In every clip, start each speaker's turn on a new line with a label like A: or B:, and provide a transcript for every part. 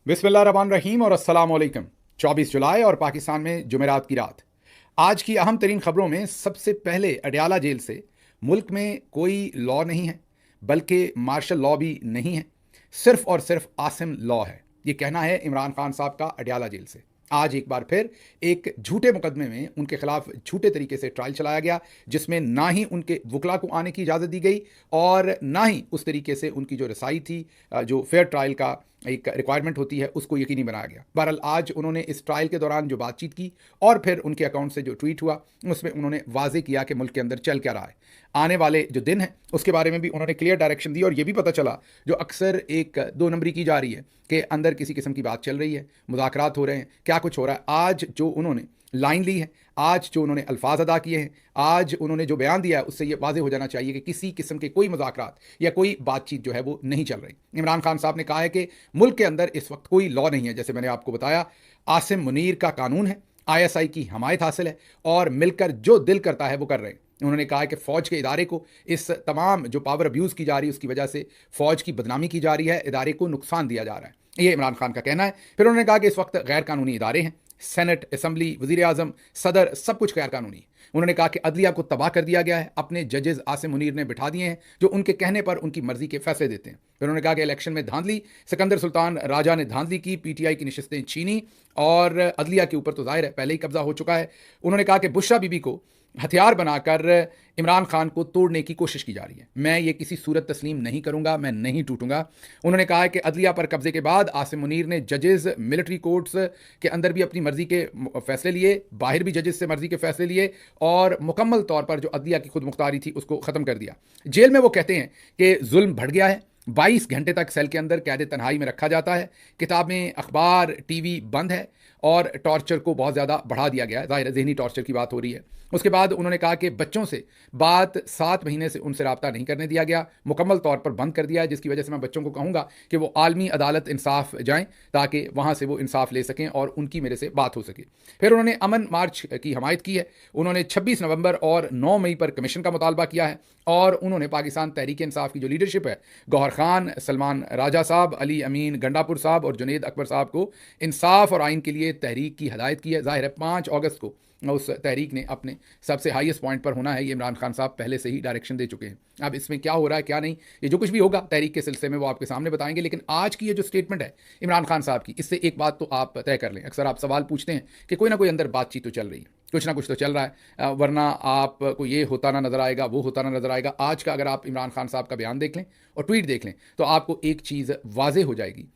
A: बिस्मिल्लाहिर्रहमानिर्रहीम और अस्सलाम वालेकुम। 24 जुलाई और पाकिस्तान में जुमेरात की रात। आज की अहम तरीन खबरों में सबसे पहले अडयाला जेल से मुल्क में कोई लॉ नहीं है, बल्कि मार्शल लॉ भी नहीं है, सिर्फ और सिर्फ आसिम लॉ है। ये कहना है इमरान खान साहब का अडयाला जेल से। आज एक बार फिर एक झूठे मुकदमे में उनके खिलाफ झूठे तरीके से ट्रायल चलाया गया, जिसमें ना ही उनके वकला को आने की इजाज़त दी गई और ना ही उस तरीके से उनकी जो रसाई थी, जो फेयर ट्रायल का एक रिक्वायरमेंट होती है, उसको यकीनी बनाया गया। बहरहाल आज उन्होंने इस ट्रायल के दौरान जो बातचीत की और फिर उनके अकाउंट से जो ट्वीट हुआ, उसमें उन्होंने वाजे किया कि मुल्क के अंदर चल क्या रहा है। आने वाले जो दिन हैं उसके बारे में भी उन्होंने क्लियर डायरेक्शन दी और ये भी पता चला जो अक्सर एक दो नंबरी की जा रही है कि अंदर किसी किस्म की बात चल रही है, मुज़ाकरात हो रहे हैं, क्या कुछ हो रहा है। आज जो उन्होंने लाइन ली है, आज जो उन्होंने अल्फाज अदा किए हैं, आज उन्होंने जो बयान दिया है, उससे ये वाज़ेह हो जाना चाहिए कि किसी किस्म के कोई मुज़ाकरात या कोई बातचीत जो है वो नहीं चल रही। इमरान खान साहब ने कहा है कि मुल्क के अंदर इस वक्त कोई लॉ नहीं है। जैसे मैंने आपको बताया, आसिम मुनीर का कानून है, ISI की हमायत हासिल है और मिलकर जो दिल करता है वो कर रहे हैं। उन्होंने कहा है कि फ़ौज के इदारे को इस तमाम जो पावर अब्यूज़ की जा रही है उसकी वजह से फ़ौज की बदनामी की जा रही है, इदारे को नुकसान दिया जा रहा है। ये इमरान खान का कहना है। फिर उन्होंने कहा कि इस वक्त गैर कानूनी इदारे हैं, सेनेट, असम्बली, वज़ीर आज़म, सदर, सब कुछ गैर कानूनी है। उन्होंने कहा कि अदलिया को तबाह कर दिया गया है, अपने जजेस आसिम मुनीर ने बिठा दिए हैं जो उनके कहने पर उनकी मर्जी के फैसले देते हैं। फिर उन्होंने कहा कि इलेक्शन में धांधली, सिकंदर सुल्तान राजा ने धांधली की, PTI की नशस्तें छीनी और अदलिया के ऊपर तो जाहिर है पहले ही कब्जा हो चुका है। उन्होंने कहा कि बुशरा बीबी को हथियार बनाकर इमरान खान को तोड़ने की कोशिश की जा रही है। मैं ये किसी सूरत तस्लीम नहीं करूंगा, मैं नहीं टूटूंगा। उन्होंने कहा है कि अदलिया पर कब्जे के बाद आसिम मुनीर ने जजेस, मिलिट्री कोर्ट्स के अंदर भी अपनी मर्जी के फैसले लिए, बाहर भी जजेस से मर्जी के फैसले लिए और मुकम्मल तौर पर जो अदलिया की खुद मुख्तारी थी उसको ख़त्म कर दिया। जेल में वो कहते हैं कि जुल्म बढ़ गया है, 22 घंटे तक सेल के अंदर कैद तन्हाई में रखा जाता है, किताबें, अखबार, TV बंद है और टॉर्चर को बहुत ज़्यादा बढ़ा दिया गया है। ज़ाहिर है ज़हनी टॉर्चर की बात हो रही है। उसके बाद उन्होंने कहा कि बच्चों से बात 7 महीने से उनसे रब्ता नहीं करने दिया गया, मुकम्मल तौर पर बंद कर दिया है, जिसकी वजह से मैं बच्चों को कहूँगा कि वो आलमी अदालत इंसाफ जाएँ ताकि वहाँ से वो इंसाफ ले सकें और उनकी मेरे से बात हो सके। फिर उन्होंने अमन मार्च की हमायत की है। उन्होंने 26 नवंबर और 9 मई पर कमीशन का मुतालबा किया है और उन्होंने पाकिस्तान तहरीक इंसाफ की जो लीडरशिप है, गौहर खान, सलमान राजा साहब, अली अमीन गंडापुर साहब और जुनेद अकबर साहब को इंसाफ और आइन के लिए तहरीक की हदायत की है। ज़ाहिर है 5 अगस्त को उस तहरीक ने अपने सबसे हाईएस्ट पॉइंट पर होना है। ये इमरान खान साहब पहले से ही डायरेक्शन दे चुके हैं। अब इसमें क्या हो रहा है क्या नहीं, ये जो कुछ भी होगा तहरीक के सिलसिले में वो आपके सामने बताएंगे। लेकिन आज की ये जो स्टेटमेंट है इमरान खान साहब की, इससे एक बात तो आप तय कर लें। अक्सर आप सवाल पूछते हैं कि कोई ना कोई अंदर बातचीत तो चल रही है, कुछ ना कुछ तो चल रहा है, वरना आपको ये होता ना नजर आएगा, वो होता ना नजर आएगा। आज का अगर आप इमरान खान साहब का बयान देख लें और ट्वीट देख लें तो आपको एक चीज़ वाज़ेह हो जाएगी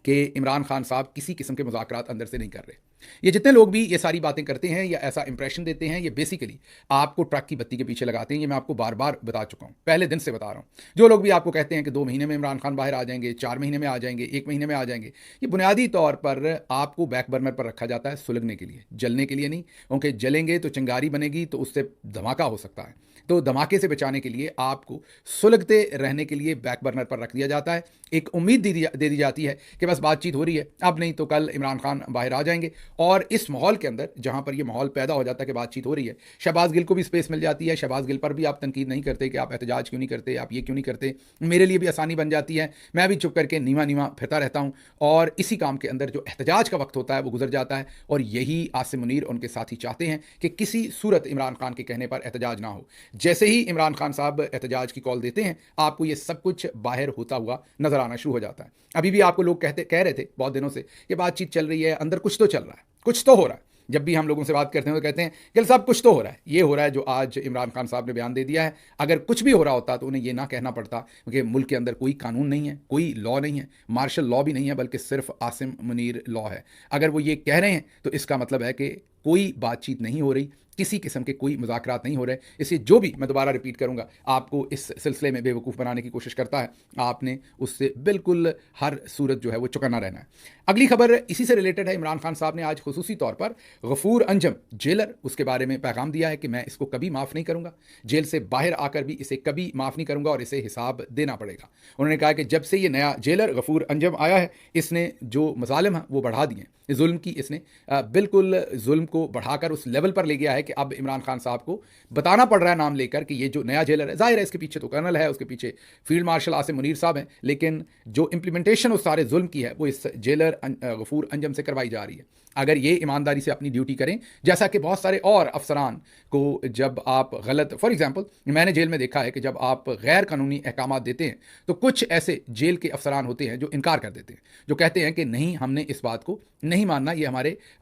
A: कि इमरान खान साहब किसी किस्म के मुज़ाकरात अंदर से नहीं कर रहे। ये जितने लोग भी ये सारी बातें करते हैं या ऐसा इंप्रेशन देते हैं, ये बेसिकली आपको ट्रक की बत्ती के पीछे लगाते हैं। ये मैं आपको बार बार बता चुका हूँ, पहले दिन से बता रहा हूँ। जो लोग भी आपको कहते हैं कि 2 महीने में इमरान खान बाहर आ जाएंगे, 4 महीने में आ जाएंगे, 1 महीने में आ जाएंगे, ये बुनियादी तौर पर आपको बैक बर्नर पर रखा जाता है सुलगने के लिए, जलने के लिए नहीं। क्योंकि जलेंगे तो चिंगारी बनेगी तो उससे धमाका हो सकता है। तो धमाके से बचाने के लिए आपको सुलगते रहने के लिए बैक बर्नर पर रख दिया जाता है। एक उम्मीद दे दी जाती है कि बस बातचीत हो रही है, अब नहीं तो कल इमरान खान बाहर आ जाएंगे। और इस माहौल के अंदर जहां पर यह माहौल पैदा हो जाता है कि बातचीत हो रही है, शहबाज गिल को भी स्पेस मिल जाती है। शहबाज गिल पर भी आप तनकीद नहीं करते कि आप एहतजाज क्यों नहीं करते, आप ये क्यों नहीं करते। मेरे लिए भी आसानी बन जाती है, मैं भी चुप करके नीवा नीवा फिरता रहता हूं और इसी काम के अंदर जो एहतजाज का वक्त होता है वो गुजर जाता है। और यही आसिम मुनीर उनके साथी चाहते हैं कि किसी सूरत इमरान खान के कहने पर एहतजाज ना हो। जैसे ही इमरान खान साहब एहतजाज की कॉल देते हैं, आपको ये सब कुछ बाहर होता हुआ नजर आना शुरू हो जाता है। अभी भी आपको लोग कह रहे थे बहुत दिनों से कि बातचीत चल रही है, अंदर कुछ तो चल रहा है, कुछ तो हो रहा है। जब भी हम लोगों से बात करते हैं तो कहते हैं गिल साहब कुछ तो हो रहा है। ये हो रहा है जो आज इमरान खान साहब ने बयान दे दिया है। अगर कुछ भी हो रहा होता तो उन्हें ये ना कहना पड़ता, क्योंकि मुल्क के अंदर कोई कानून नहीं है, कोई लॉ नहीं है, मार्शल लॉ भी नहीं है, बल्कि सिर्फ आसिम मुनीर लॉ है। अगर वो ये कह रहे हैं तो इसका मतलब है कि कोई बातचीत नहीं हो रही, किसी किस्म के कोई मुज़ाकरात नहीं हो रहे। इसलिए जो भी, मैं दोबारा रिपीट करूंगा, आपको इस सिलसिले में बेवकूफ़ बनाने की कोशिश करता है, आपने उससे बिल्कुल हर सूरत जो है वो चौकन्ना रहना है। अगली खबर इसी से रिलेटेड है। इमरान खान साहब ने आज खुसूसी तौर पर गफूर अंजम जेलर, उसके बारे में पैगाम दिया है कि मैं इसको कभी माफ़ नहीं करूंगा, जेल से बाहर आकर भी इसे कभी माफ़ नहीं करूंगा और इसे हिसाब देना पड़ेगा। उन्होंने कहा कि जब से ये नया जेलर गफूर अंजम आया है, इसने जो मजालिम है वो बढ़ा दिए हैं। जुल्म की इसने बिल्कुल जुल्म को बढ़ाकर उस लेवल पर ले गया है कि अब इमरान खान साहब को बताना पड़ रहा है नाम लेकर कि ये जो नया जेलर है, जाहिर है इसके पीछे तो कर्नल है, उसके पीछे फील्ड मार्शल आसिम मुनीर साहब हैं, लेकिन जो इम्प्लीमेंटेशन उस सारे जुल्म की है वो इस जेलर गफूर अंजम से करवाई जा रही है। अगर ये ईमानदारी से अपनी ड्यूटी करें, जैसा कि बहुत सारे और अफसरान को जब आप गलत, फॉर एग्जांपल मैंने जेल में देखा है कि जब आप गैर कानूनी अहकाम देते हैं तो कुछ ऐसे जेल के अफसरान होते हैं जो इनकार कर देते हैं, जो कहते हैं कि नहीं, हमने इस बात को नहीं मानना, ये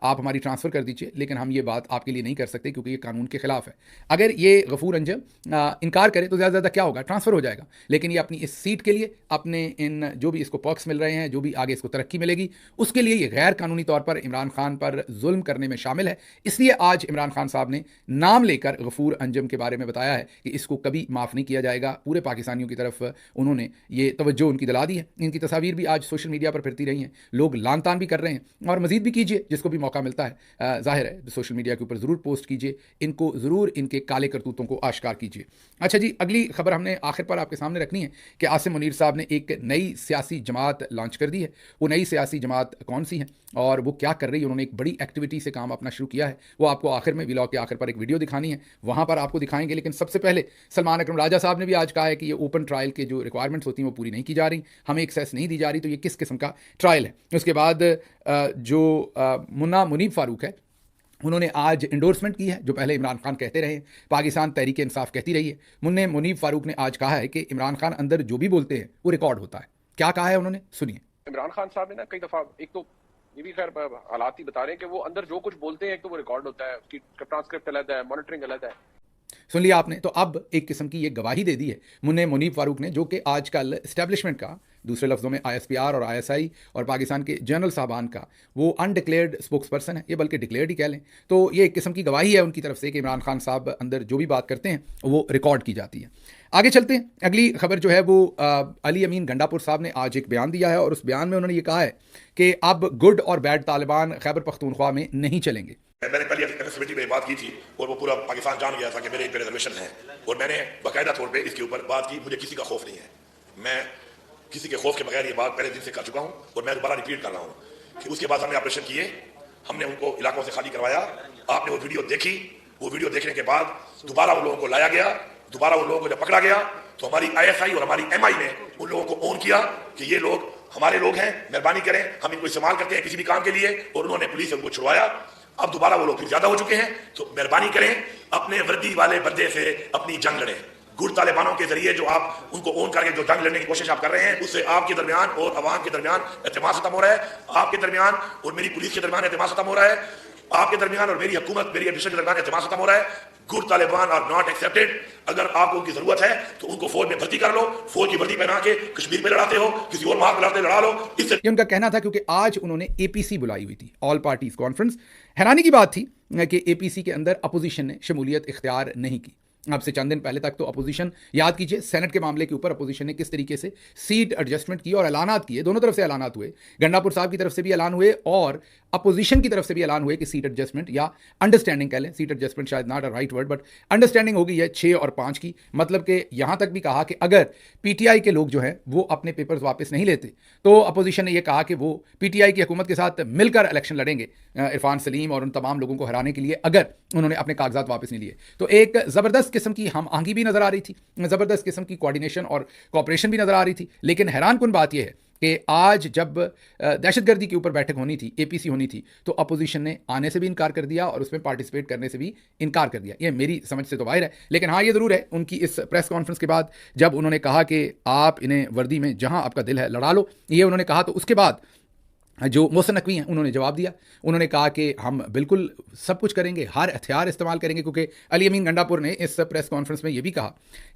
A: आप हमारी ट्रांसफ़र कर दीजिए, लेकिन हम ये बात आपके लिए नहीं कर सकते क्योंकि ये कानून के खिलाफ है। अगर ये गफूर अंजम इनकार करे तो ज़्यादा ज़्यादा क्या होगा, ट्रांसफ़र हो जाएगा, लेकिन ये अपनी इस सीट के लिए, अपने इन जो भी इसको पर्क्स मिल रहे हैं, जो भी आगे इसको तरक्की मिलेगी, उसके लिए ये गैर कानूनी तौर पर इमरान खान पर जुल्म करने में शामिल है। इसलिए आज इमरान खान साहब ने नाम लेकर गफूर अंजम के बारे में बताया है कि इसको कभी माफ़ नहीं किया जाएगा। पूरे पाकिस्तानियों की तरफ उन्होंने ये तवज्जो उनकी दिला दी है। इनकी तस्वीर भी आज सोशल मीडिया पर फिरती रही हैं, लोग लान तान भी कर रहे हैं, और मज़ीद भी कीजिए जिसको भी मौका मिलता है, जाहिर है सोशल मीडिया के ऊपर ज़रूर पोस्ट कीजिए, इनको ज़रूर इनके काले करतूतों को आश्कार कीजिए। अच्छा जी, अगली खबर हमने आखिर पर आपके सामने रखनी है कि आसिम मुनीर साहब ने एक नई सियासी जमात लॉन्च कर दी है। वो नई सियासी जमात कौन सी है और वो क्या कर रही है, उन्होंने एक बड़ी एक्टिविटी से काम अपना शुरू किया है, वो आपको आखिर में, व्लॉग के आखिर पर एक वीडियो दिखानी है, वहाँ पर आपको दिखाएंगे। लेकिन सबसे पहले सलमान अकरम राजा साहब ने भी आज कहा है कि ये ओपन ट्रायल के जो रिक्वायरमेंट्स होती हैं वो पूरी नहीं की जा रही, हमें एक्सेस नहीं दी जा रही, तो ये किस किस्म का ट्रायल है। उसके बाद जो मुन्ना मुनीब फारूक है, उन्होंने आज इंडोर्समेंट की है, जो पहले इमरान खान कहते रहे, पाकिस्तान तहरीक इंसाफ कहती रही है। मुन्ना मुनीब फारूक ने आज कहा है कि इमरान खान अंदर जो भी बोलते हैं वो रिकॉर्ड होता है। क्या कहा है उन्होंने, सुनिए।
B: इमरान खान साहब ने ना कई दफा, एक तो ये भी खैर हालात ही बता रहे हैं कि वो अंदर जो कुछ बोलते हैं एक तो वो रिकॉर्ड होता है, उसकी ट्रांसक्रिप्ट अलग है, मॉनिटरिंग अलग है।
A: सुन लिया आपने, तो अब एक किस्म की ये गवाही दे दी है मुन्ना मुनीब फारूक ने, जो कि आजकल इस्टेब्लिशमेंट का, दूसरे लफ्ज़ों में ISPR और ISI और पाकिस्तान के जनरल साहबान का वो अनडिक्लेयर्ड स्पोक्स पर्सन है, ये बल्कि डिक्लेयर्ड ही कह लें। तो ये एक किस्म की गवाही है उनकी तरफ से कि इमरान खान साहब अंदर जो भी बात करते हैं वो रिकॉर्ड की जाती है। आगे चलते हैं, अगली खबर जो है वो अली अमीन गंडापुर साहब ने आज एक बयान दिया है, और उस बयान में उन्होंने ये कहा है कि अब गुड और बैड तालिबान खैबर पख्तूनख्वा में नहीं चलेंगे।
C: मैंने पहले कमेटी में बात की थी और वो पूरा पाकिस्तान जान गया था कि मेरे रिजर्वेशन है, और मैंने बाकायदा तौर पे इसके ऊपर बात की। मुझे किसी का खौफ नहीं है, मैं किसी के खौफ के बगैर ये बात पहले दिन से कर चुका हूँ, और मैं दोबारा रिपीट कर रहा हूँ कि उसके बाद हमने ऑपरेशन किए, हमने उनको इलाकों से खाली करवाया। आपने वो वीडियो देखी, वो वीडियो देखने के बाद दोबारा उन लोगों को लाया गया, दोबारा उन लोगों को जब पकड़ा गया तो हमारी ISI और हमारी MI ने उन लोगों को ऑन किया कि ये लोग हमारे लोग हैं, मेहरबानी करें, हम इनको इस्तेमाल करते हैं किसी भी काम के लिए, और उन्होंने पुलिस से उनको छुड़वाया। अब दोबारा वो लोग फिर ज्यादा हो चुके हैं, तो मेहरबानी करें, अपने वर्दी वाले बंदे से अपनी जंग लड़ें। गुड़ तालिबानों के जरिए जो आप उनको ओन करके जो जंग लड़ने की कोशिश आप कर रहे हैं, उससे आपके दरमियान और अवाम के दरमियान एतमाद खत्म हो रहा है, आपके दरमियान और मेरी पुलिस के दरमियान एतमाद खत्म हो रहा है, आपके दरमियान और मेरी हुकूमत, मेरी एडमिनिस्ट्रेशन के दरमियान एतमाद खत्म हो रहा है। Good Taliban are not accepted. अगर आपको उनकी जरूरत है तो उनको फौज में भर्ती कर लो, फौज की वर्दी पहना के कश्मीर में लड़ाते हो, किसी और महाग लड़ाते लड़ा लो। इससे
A: ये उनका कहना था, क्योंकि आज उन्होंने APC बुलाई हुई थी, ऑल पार्टीज कॉन्फ्रेंस। हैरानी की बात थी कि APC के अंदर अपोजिशन ने शमूलियत इख्तियार नहीं की। अब से चंद दिन पहले तक तो अपोजिशन, याद कीजिए सेनेट के मामले के ऊपर अपोजिशन ने किस तरीके से सीट एडजस्टमेंट की और ऐलानात किए, दोनों तरफ से ऐलानात हुए, गंडापुर साहब की तरफ से भी ऐलान हुए और अपोजिशन की तरफ से भी ऐलान हुए कि सीट एडजस्टमेंट या अंडरस्टैंडिंग कह लें, सीट एडजस्टमेंट शायद not a right word, but understanding होगी है 6 और 5 की। मतलब कि यहाँ तक भी कहा कि अगर PTI के लोग जो हैं वो अपने पेपर्स वापस नहीं लेते तो अपोजिशन ने यह कहा कि वो PTI की हुकूमत के साथ मिलकर इलेक्शन लड़ेंगे इरफान सलीम और उन तमाम लोगों को हराने के लिए, अगर उन्होंने अपने कागजात वापस नहीं लिए। तो एक ज़बरदस्त किस्म की हम आहंगी भी नज़र आ रही थी, ज़बरदस्त किस्म की कोऑर्डिनेशन और कोऑपरेशन भी नज़र आ रही थी। लेकिन हैरान कुन बात यह है कि आज जब दहशतगर्दी के ऊपर बैठक होनी थी, APC होनी थी, तो अपोजिशन ने आने से भी इनकार कर दिया और उसमें पार्टिसिपेट करने से भी इनकार कर दिया। ये मेरी समझ से तो बाहर है, लेकिन हाँ ये ज़रूर है, उनकी इस प्रेस कॉन्फ्रेंस के बाद जब उन्होंने कहा कि आप इन्हें वर्दी में जहाँ आपका दिल है लड़ा लो, ये उन्होंने कहा, तो उसके बाद जो मोहसिन नकवी हैं उन्होंने जवाब दिया। उन्होंने कहा कि हम बिल्कुल सब कुछ करेंगे, हर हथियार इस्तेमाल करेंगे, क्योंकि अली अमीन गंडापुर ने इस प्रेस कॉन्फ्रेंस में ये भी कहा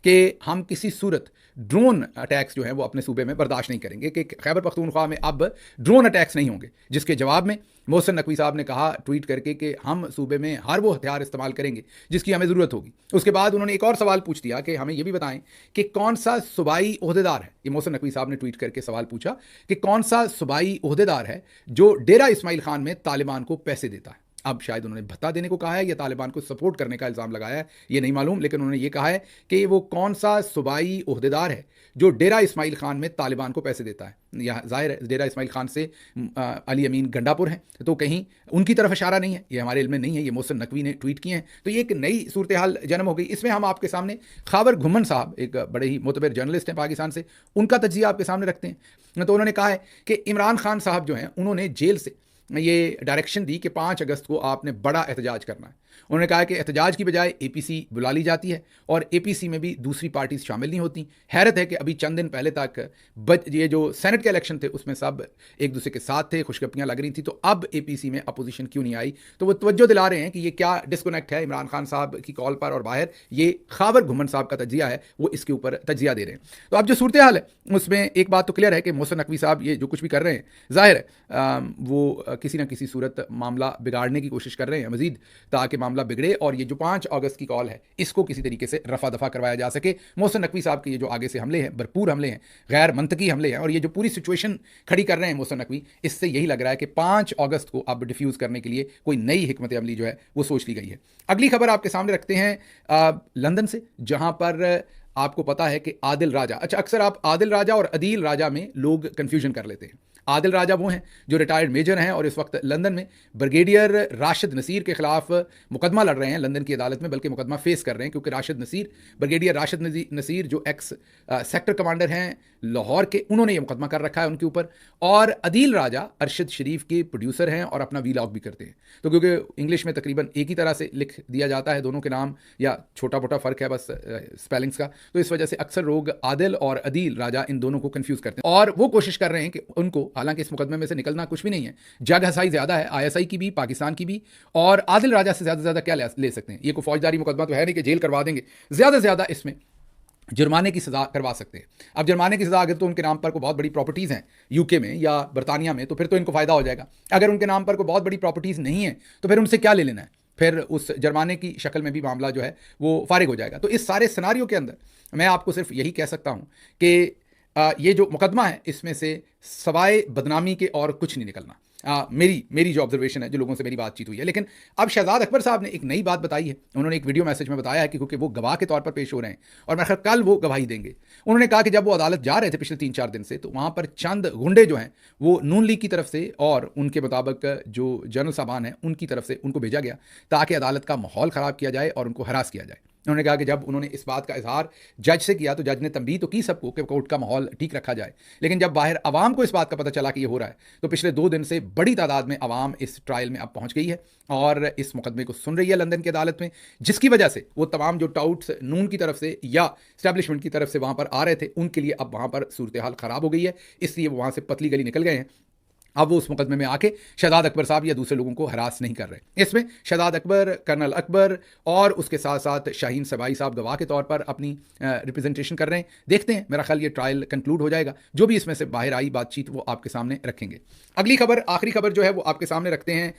A: कि हम किसी सूरत ड्रोन अटैक्स जो हैं वो अपने सूबे में बर्दाश्त नहीं करेंगे, कि खैबर पख्तूनख्वा में अब ड्रोन अटैक्स नहीं होंगे। जिसके जवाब में मोहसिन नकवी साहब ने कहा ट्वीट करके कि हम सूबे में हर वो हथियार इस्तेमाल करेंगे जिसकी हमें ज़रूरत होगी। उसके बाद उन्होंने एक और सवाल पूछ दिया कि हमें ये भी बताएं कि कौन सा सूबाई ओहदेदार है, ये मोहसिन नकवी साहब ने ट्वीट करके सवाल पूछा कि कौन सा सूबाई ओहदेदार है जो डेरा इस्माइल खान में तालिबान को पैसे देता है। अब शायद उन्होंने भत्ता देने को कहा है या तालिबान को सपोर्ट करने का इल्ज़ाम लगाया है, ये नहीं मालूम, लेकिन उन्होंने ये कहा है कि वो कौन सा सूबाई ओहदेदार है जो डेरा इस्माइल खान में तालिबान को पैसे देता है। यहाँ जाहिर है डेरा इस्माइल खान से अली अमीन गंडापुर हैं, तो कहीं उनकी तरफ इशारा नहीं है, ये हमारे इल्म में नहीं है, ये मोहसिन नकवी ने ट्वीट किए हैं। तो ये एक नई सूरत हाल जन्म हो गई। इसमें हम आपके सामने खावर घुमन साहब, एक बड़े ही मोतबर जर्नलिस्ट हैं पाकिस्तान से, उनका तज्जिया आपके सामने रखते हैं। तो उन्होंने कहा है कि इमरान खान साहब जो हैं उन्होंने जेल से ये डायरेक्शन दी कि 5 अगस्त को आपने बड़ा एहतजाज करना है। उन्होंने कहा कि एहतजाज की बजाय एपीसी बुला ली जाती है और एपीसी में भी दूसरी पार्टीज शामिल नहीं होती। हैरत है कि अभी चंद दिन पहले तक ये जो सेनेट के इलेक्शन थे उसमें सब एक दूसरे के साथ थे, खुशखबरियां लग रही थी, तो अब एपीसी में अपोजिशन क्यों नहीं आई? तो वो तवज्जो दिला रहे हैं कि ये क्या डिस्कनेक्ट है इमरान खान साहब की कॉल पर और बाहर। ये खावर घुमन साहब का तजिया है, वो इसके ऊपर तजिया दे रहे हैं। तो अब जो सूरत हाल है उसमें एक बात तो क्लियर है कि मोहसिन नकवी साहब ये जो कुछ भी कर रहे हैं, जाहिर है वो किसी ना किसी सूरत मामला बिगाड़ने की कोशिश कर रहे हैं मजीद, ताकि मामला बिगड़े और ये जो 5 अगस्त की कॉल है इसको किसी तरीके से रफा दफा करवाया जा सके। मोहसिन नकवी साहब के ये जो आगे से हमले हैं, भरपूर हमले हैं, गैर मंतकी हमले हैं, और ये जो पूरी सिचुएशन खड़ी कर रहे हैं मोहसिन नकवी, इससे यही लग रहा है कि 5 अगस्त को अब डिफ्यूज़ करने के लिए कोई नई हिकमत अमली जो है वो सोच ली गई है। अगली खबर आपके सामने रखते हैं लंदन से, जहां पर आपको पता है कि आदिल राजा, अच्छा अक्सर आप आदिल राजा और अदील राजा में लोग कंफ्यूजन कर लेते हैं। आदिल राजा वो हैं जो रिटायर्ड मेजर हैं और इस वक्त लंदन में ब्रिगेडियर राशिद नसीर के खिलाफ मुकदमा लड़ रहे हैं लंदन की अदालत में, बल्कि मुकदमा फेस कर रहे हैं, क्योंकि राशिद नसीर, ब्रिगेडियर राशिद नसीर जो एक्स सेक्टर कमांडर हैं लाहौर के, उन्होंने ये मुकदमा कर रखा है उनके ऊपर। और अदील राजा अरशद शरीफ के प्रोड्यूसर हैं और अपना वीलॉग भी करते हैं। तो क्योंकि इंग्लिश में तकरीबन एक ही तरह से लिख दिया जाता है दोनों के नाम, या छोटा मोटा फ़र्क है बस स्पेलिंग्स का, तो इस वजह से अक्सर लोग आदिल और अदील राजा इन दोनों को कंफ्यूज करते हैं। और वो कोशिश कर रहे हैं कि उनको, हालांकि इस मुकदमे में से निकलना कुछ भी नहीं है, जग हसाई ज़्यादा है आईएसआई की भी, पाकिस्तान की भी, और आदिल राजा से ज़्यादा से ज़्यादा क्या ले सकते हैं? ये कोई फौजदारी मुकदमा तो है नहीं कि जेल करवा देंगे, ज़्यादा से ज़्यादा इसमें जुर्माने की सज़ा करवा सकते हैं। अब जुर्माने की सज़ा अगर तो उनके नाम पर कोई बहुत बड़ी प्रॉपर्टीज़ हैं यूके में या बरतानिया में, तो फिर तो इनको फ़ायदा हो जाएगा। अगर उनके नाम पर कोई बहुत बड़ी प्रॉपर्टीज़ नहीं है तो फिर उनसे क्या ले लेना है? फिर उस जुर्माने की शक्ल में भी मामला जो है वो फारिग हो जाएगा। तो इस सारे सिनारियो के अंदर मैं आपको सिर्फ यही कह सकता हूँ कि ये जो मुकदमा है इसमें से सवाए बदनामी के और कुछ नहीं निकलना। मेरी जो ऑब्जर्वेशन है, जो लोगों से मेरी बातचीत हुई है। लेकिन अब शहजाद अकबर साहब ने एक नई बात बताई है। उन्होंने एक वीडियो मैसेज में बताया है कि क्योंकि वो गवाह के तौर पर पेश हो रहे हैं और मेरे ख्याल कल वो गवाही देंगे। उन्होंने कहा कि जब वो अदालत जा रहे थे पिछले 3-4 दिन से, तो वहाँ पर चंद गुंडे जो हैं वो नून लीग की तरफ से और उनके मुताबिक जो जनरल साहबान हैं उनकी तरफ से उनको भेजा गया ताकि अदालत का माहौल ख़राब किया जाए और उनको हरास किया जाए। उन्होंने कहा कि जब उन्होंने इस बात का इजहार जज से किया तो जज ने तंबीह तो की सबको कि कोर्ट का माहौल ठीक रखा जाए, लेकिन जब बाहर आवाम को इस बात का पता चला कि ये हो रहा है तो पिछले 2 दिन से बड़ी तादाद में आवाम इस ट्रायल में अब पहुंच गई है और इस मुकदमे को सुन रही है लंदन की अदालत में, जिसकी वजह से वो तमाम जो टाउट्स नून की तरफ से या स्टैब्लिशमेंट की तरफ से वहाँ पर आ रहे थे उनके लिए अब वहाँ पर सूरत हाल ख़राब हो गई है, इसलिए वो वहाँ से पतली गली निकल गए हैं। अब वो उस मुकदमे में आके शहजाद अकबर साहब या दूसरे लोगों को हरास नहीं कर रहे। इसमें शहजाद अकबर, कर्नल अकबर और उसके साथ साथ शाहीन सबाई साहब गवाह के तौर पर अपनी रिप्रेजेंटेशन कर रहे हैं। देखते हैं, मेरा ख्याल ये ट्रायल कंक्लूड हो जाएगा, जो भी इसमें से बाहर आई बातचीत वो आपके सामने रखेंगे। अगली खबर, आखिरी खबर जो है वो आपके सामने रखते हैं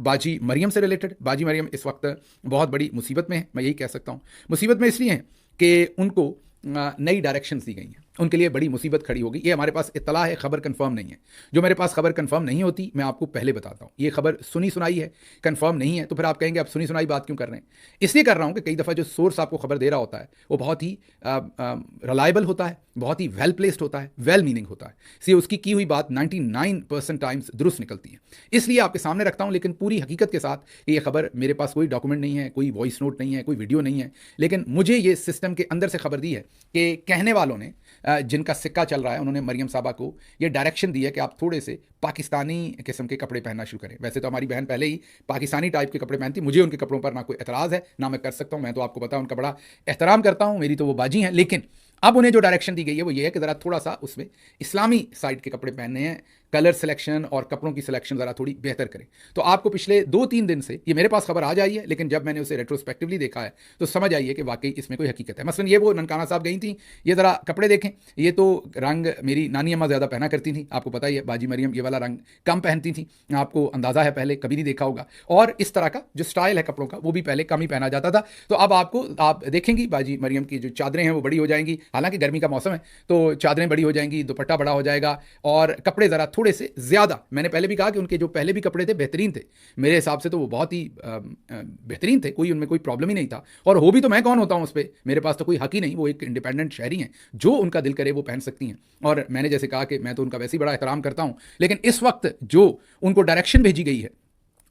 A: बाजी मरियम से रिलेटेड। बाजी मरियम इस वक्त बहुत बड़ी मुसीबत में है, मैं यही कह सकता हूँ। मुसीबत में इसलिए है कि उनको नई डायरेक्शंस दी गई हैं, उनके लिए बड़ी मुसीबत खड़ी होगी। ये हमारे पास इत्तला है, खबर कंफर्म नहीं है। जो मेरे पास खबर कंफर्म नहीं होती मैं आपको पहले बताता हूँ। ये खबर सुनी सुनाई है, कंफर्म नहीं है, तो फिर आप कहेंगे आप सुनी सुनाई बात क्यों कर रहे हैं? इसलिए कर रहा हूँ कि कई दफ़ा जो सोर्स आपको खबर दे रहा होता है वो बहुत ही रिलायबल होता है, बहुत ही वेल प्लेस्ड होता है, वेल मीनिंग होता है, इसलिए उसकी की हुई बात 99% टाइम्स दुरुस्त निकलती है। इसलिए आपके सामने रखता हूँ, लेकिन पूरी हकीकत के साथ ये खबर, मेरे पास कोई डॉक्यूमेंट नहीं है, कोई वॉइस नोट नहीं है, कोई वीडियो नहीं है, लेकिन मुझे ये सिस्टम के अंदर से खबर दी है कि कहने वालों ने, जिनका सिक्का चल रहा है, उन्होंने मरियम साहबा को ये डायरेक्शन दी है कि आप थोड़े से पाकिस्तानी किस्म के कपड़े पहनना शुरू करें। वैसे तो हमारी बहन पहले ही पाकिस्तानी टाइप के कपड़े पहनती, मुझे उनके कपड़ों पर ना कोई एतराज़ है ना मैं कर सकता हूँ, मैं तो आपको पता है उनका बड़ा एहतराम करता हूँ, मेरी तो वो बाजी हैं। लेकिन अब उन्हें जो डायरेक्शन दी गई है वो ये है कि ज़रा थोड़ा सा उसमें इस्लामी साइड के कपड़े पहनने हैं, कलर सिलेक्शन और कपड़ों की सिलेक्शन ज़रा थोड़ी बेहतर करें। तो आपको पिछले 2-3 दिन से ये मेरे पास खबर आ जाई है, लेकिन जब मैंने उसे रेट्रोस्पेक्टिवली देखा है तो समझ आई है कि वाकई इसमें कोई हकीकत है। मसलन ये वो ननकाना साहब गई थी, ये ज़रा कपड़े देखें, ये तो रंग मेरी नानी अम्मा ज़्यादा पहना करती थी, आपको पता ही है। बाजी मरियम ये वाला रंग कम पहनती थी, आपको अंदाज़ा है, पहले कभी नहीं देखा होगा। और इस तरह का जो स्टाइल है कपड़ों का वो भी पहले कम ही पहना जाता था। तो अब आप देखेंगी बाजी मरियम की जो चादरें हैं वो बड़ी हो जाएंगी, हालांकि गर्मी का मौसम है तो चादरें बड़ी हो जाएंगी, दुपट्टा बड़ा हो जाएगा और कपड़े ज़रा थोड़े से ज़्यादा, मैंने पहले भी कहा कि उनके जो पहले भी कपड़े थे बेहतरीन थे, मेरे हिसाब से तो वो बहुत ही बेहतरीन थे, कोई उनमें कोई प्रॉब्लम ही नहीं था। और हो भी तो मैं कौन होता हूँ उस पर, मेरे पास तो कोई हक ही नहीं, वो एक इंडिपेंडेंट शहरी हैं, जो उनका दिल करे वो पहन सकती हैं। और मैंने जैसे कहा कि मैं तो उनका वैसे ही बड़ा एहतराम करता हूँ, लेकिन इस वक्त जो उनको डायरेक्शन भेजी गई है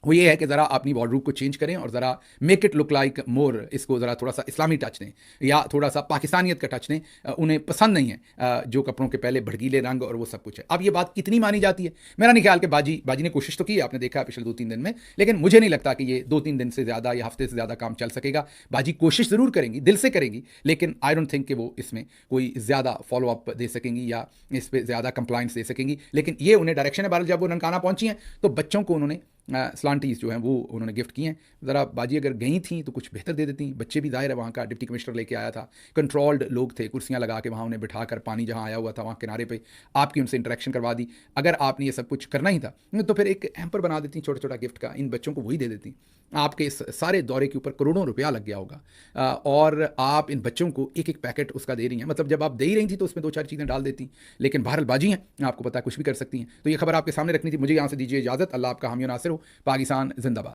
A: वो ये है कि ज़रा अपनी वार्डरोब को चेंज करें और ज़रा make it look like more, इसको ज़रा थोड़ा सा इस्लामी टच दें या थोड़ा सा पाकिस्तानियत का टच दें। उन्हें पसंद नहीं है जो कपड़ों के पहले भड़कीले रंग और वो सब कुछ है। अब ये बात कितनी मानी जाती है, मेरा नहीं ख्याल कि बाजी ने कोशिश तो की है, आपने देखा है पिछले 2-3 दिन में, लेकिन मुझे नहीं लगता कि ये 2-3 दिन से ज़्यादा या हफ्ते से ज़्यादा काम चल सकेगा। बाजी कोशिश ज़रूर करेंगी, दिल से करेंगी, लेकिन आई डोंट थिंक कि वो इसमें कोई ज़्यादा फॉलोअप दे सकेंगी या इस पर ज़्यादा कंप्लाइंस दे सकेंगी। लेकिन ये उन्हें डायरेक्शन है। बहरहाल जब वो ननकाना पहुंची हैं तो बच्चों को उन्होंने स्लांटीज़ जो हैं वो उन्होंने गिफ्ट किए हैं। ज़रा बाजी अगर गई थी तो कुछ बेहतर दे देती। बच्चे भी ज़ाहिर है, वहाँ का डिप्टी कमिश्नर लेके आया था, कंट्रोल्ड लोग थे, कुर्सियाँ लगा के वहाँ उन्हें बिठा कर पानी जहाँ आया हुआ था वहाँ किनारे पे आपकी उनसे इंटरेक्शन करवा दी। अगर आपने ये सब कुछ करना ही था तो फिर एक हैम्पर बना देती छोटा छोटा गिफ्ट का, इन बच्चों को वही दे देती। आपके इस सारे दौरे के ऊपर करोड़ों रुपया लग गया होगा और आप इन बच्चों को एक एक पैकेट उसका दे रही हैं। मतलब जब आप दे ही रही थी तो उसमें 2-4 चीज़ें डाल देती, लेकिन बहरहाल बाजी हैं, आपको पता कुछ भी कर सकती हैं। तो ये खबर आपके सामने रखनी थी। मुझे यहाँ से दीजिए इजाज़त। अल्लाह आपका हामी नासिर हो। पाकिस्तान जिंदाबाद।